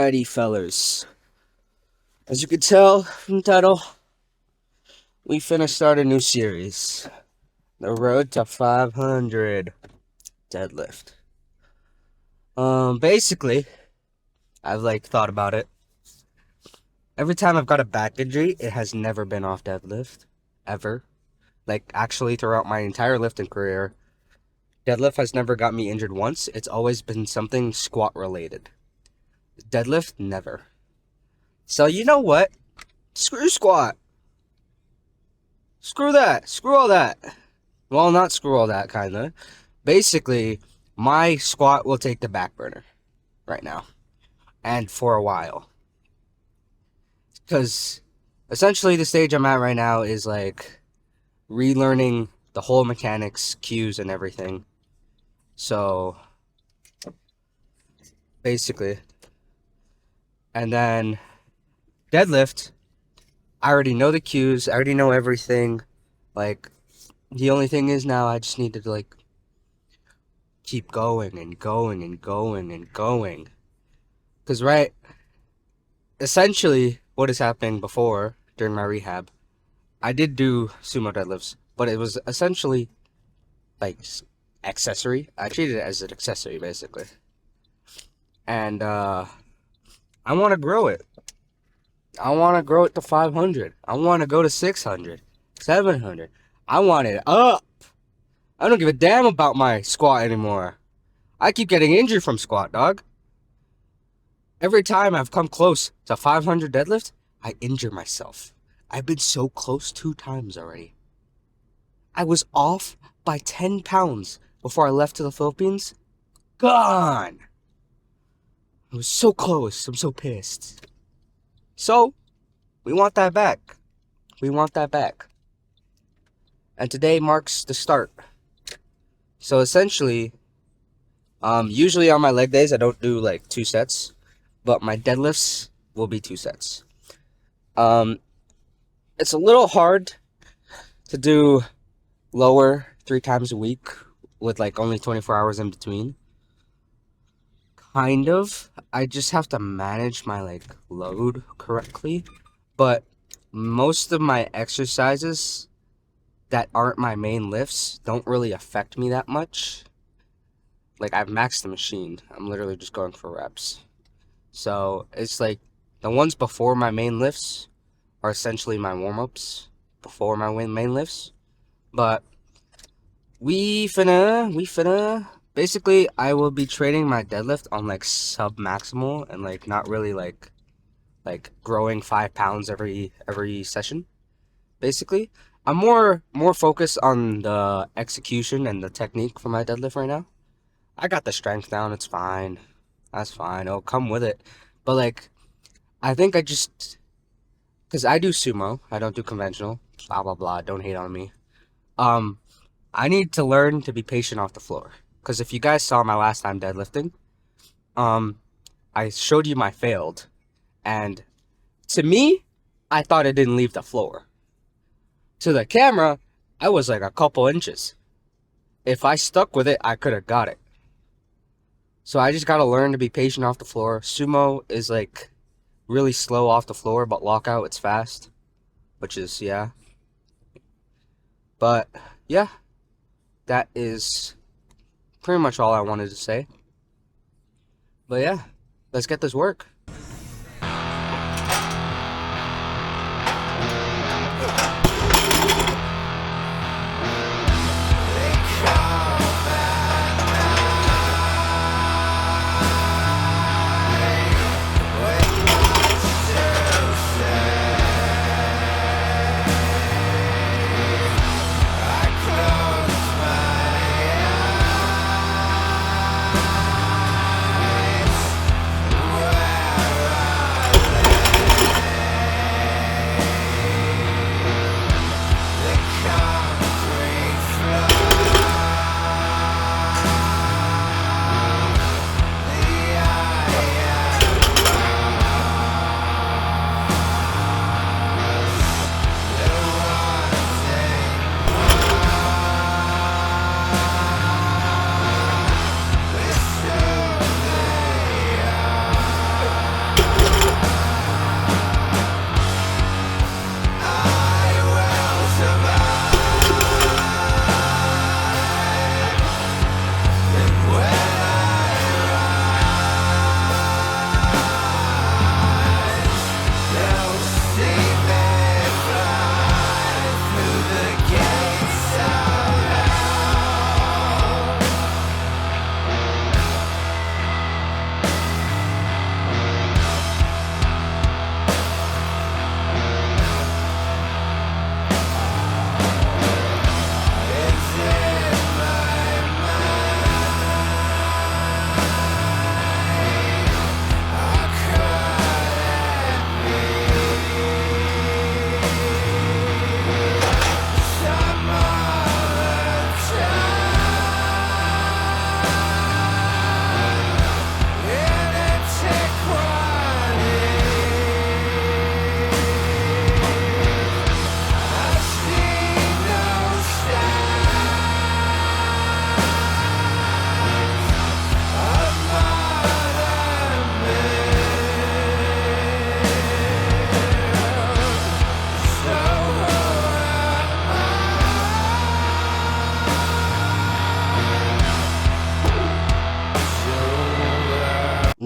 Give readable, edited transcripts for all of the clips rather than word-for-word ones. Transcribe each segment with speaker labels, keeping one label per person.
Speaker 1: Alrighty, fellers. As you can tell from the title, we finna start a new series. The Road to 500 Deadlift. Basically, I've thought about it. Every time I've got a back injury, it has never been off deadlift. Ever. Actually, throughout my entire lifting career, deadlift has never got me injured once. It's always been something squat related. Deadlift, never. So, you know what? Screw squat. Screw that. Screw all that. Well, not screw all that, kinda. Basically, my squat will take the back burner right now. And for a while. Because essentially the stage I'm at right now is relearning the whole mechanics, cues, and everything. So, basically. And then deadlift, I already know the cues, I already know everything. The only thing is now I just need to keep going and going and going and going. Because essentially what is happening before, during my rehab, I did do sumo deadlifts, but it was essentially accessory. I treated it as an accessory, basically. And I want to grow it. I want to grow it to 500. I want to go to 600, 700. I want it up. I don't give a damn about my squat anymore. I keep getting injured from squat, dog. Every time I've come close to 500 deadlift, I injure myself. I've been so close 2 times already. I was off by 10 pounds before I left to the Philippines. Gone. I was so close. I'm so pissed. So, we want that back. We want that back. And today marks the start. So essentially, usually on my leg days, I don't do 2 sets. But my deadlifts will be 2 sets. It's a little hard to do lower 3 times a week with only 24 hours in between. Kind of. I just have to manage my load correctly. But most of my exercises that aren't my main lifts don't really affect me that much. I've maxed the machine. I'm literally just going for reps. So it's the ones before my main lifts are essentially my warm-ups before my main lifts. But we finna basically I will be training my deadlift on sub-maximal and not really growing 5 pounds every session. Basically, I'm more focused on the execution and the technique for my deadlift right now. I got the strength down, it's fine. That's fine, it'll come with it. But I think because I do sumo, I don't do conventional, blah blah blah, don't hate on me. I need to learn to be patient off the floor. Because if you guys saw my last time deadlifting, I showed you my failed. And to me, I thought it didn't leave the floor. To the camera, I was a couple inches. If I stuck with it, I could have got it. So I just gotta learn to be patient off the floor. Sumo is really slow off the floor, but lockout, it's fast. Which is, yeah. But, yeah. That is pretty much all I wanted to say. But yeah, let's get this work.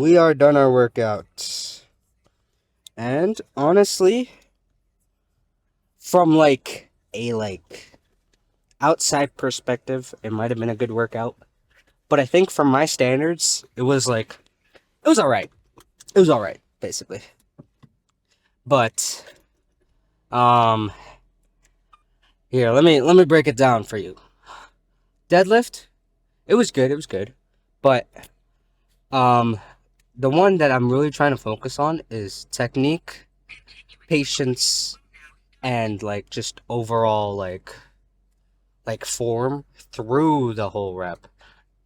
Speaker 1: we are done our workout. And honestly, from a outside perspective, it might have been a good workout. But I think from my standards, it was alright. It was alright, basically. But um here, let me break it down for you. Deadlift, it was good, But um the one that I'm really trying to focus on is technique, patience, and just overall form through the whole rep.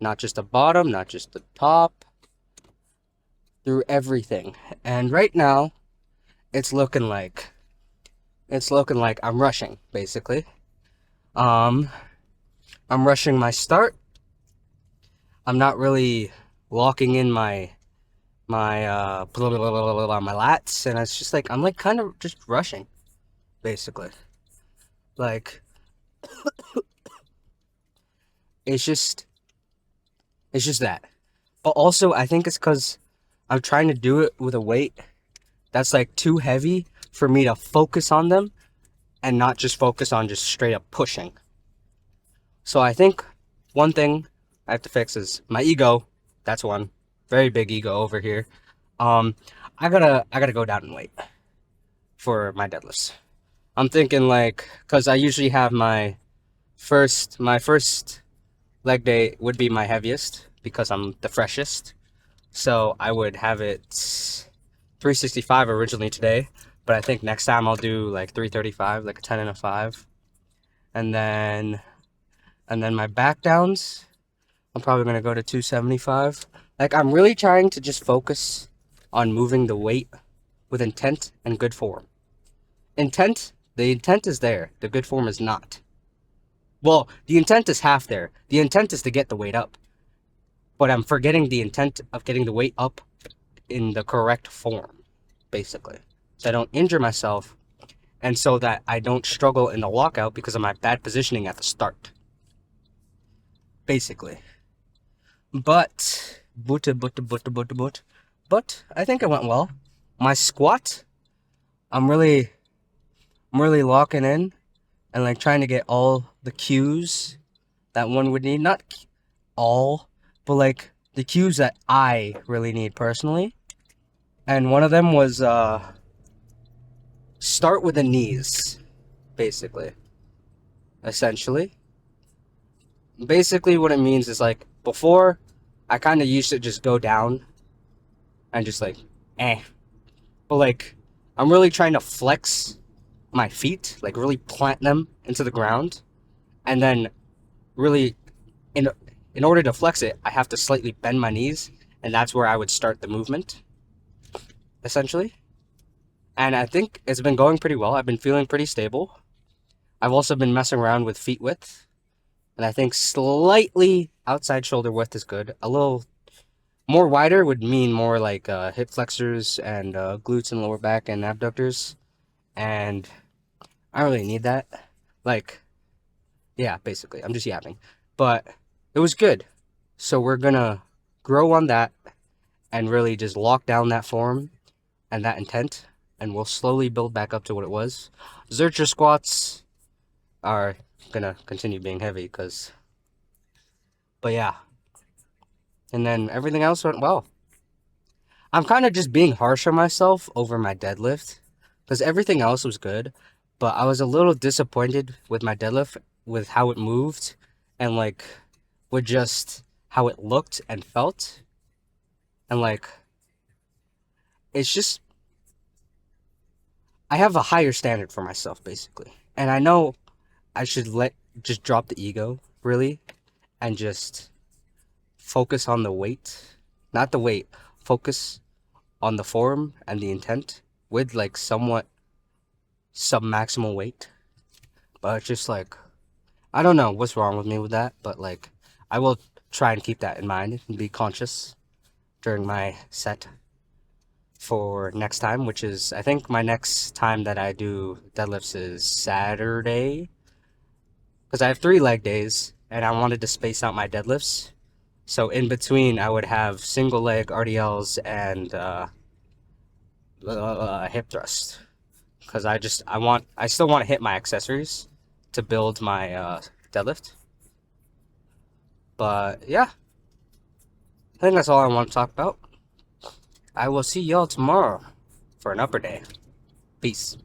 Speaker 1: Not just the bottom, not just the top, through everything. And right now, it's looking like I'm rushing, basically. Um I'm rushing my start. I'm not really locking in my lats, and it's just I'm kind of just rushing, basically. Like it's just that. But also I think it's because I'm trying to do it with a weight that's too heavy for me to focus on them and not just focus on just straight up pushing. So I think one thing I have to fix is my ego. That's one. Very big ego over here. Um, I gotta go down in weight for my deadlifts. I'm thinking cause I usually have my first leg day would be my heaviest because I'm the freshest. So I would have it 365 originally today, but I think next time I'll do 335, like a 10 and a 5. And then my back downs, I'm probably going to go to 275. I'm really trying to just focus on moving the weight with intent and good form. The intent is there. The good form is not. Well, the intent is half there. The intent is to get the weight up. But I'm forgetting the intent of getting the weight up in the correct form, basically. So I don't injure myself and so that I don't struggle in the walkout because of my bad positioning at the start. Basically. But I think it went well. My squat, I'm really locking in and trying to get all the cues that one would need. Not all, but the cues that I really need personally. And one of them was start with the knees, basically. Essentially. Basically what it means is before I kind of used to just go down and just eh. But I'm really trying to flex my feet, really plant them into the ground, and then really in order to flex it, I have to slightly bend my knees, and that's where I would start the movement, essentially. And I think it's been going pretty well. I've been feeling pretty stable. I've also been messing around with feet width, and I think slightly outside shoulder width is good. A little more wider would mean more hip flexors and glutes and lower back and abductors, and I don't really need that. Yeah, basically, I'm just yapping. But it was good. So we're gonna grow on that and really just lock down that form and that intent, and we'll slowly build back up to what it was. Zercher squats are gonna continue being heavy, but yeah. And then everything else went well. I'm kind of just being harsh on myself over my deadlift, because everything else was good, but I was a little disappointed with my deadlift, with how it moved, and with just how it looked and felt. And it's just, I have a higher standard for myself, basically. And I know I should just drop the ego, really, and just focus on the weight. Not the weight, focus on the form and the intent with somewhat sub-maximal weight. But it's just I don't know what's wrong with me with that, but I will try and keep that in mind and be conscious during my set for next time, which is, I think my next time that I do deadlifts is Saturday, because I have 3 leg days and I wanted to space out my deadlifts So in between, I would have single leg RDLs and hip thrust, because I still want to hit my accessories to build my deadlift. But yeah, I think that's all I want to talk about. I will see y'all tomorrow for an upper day. Peace.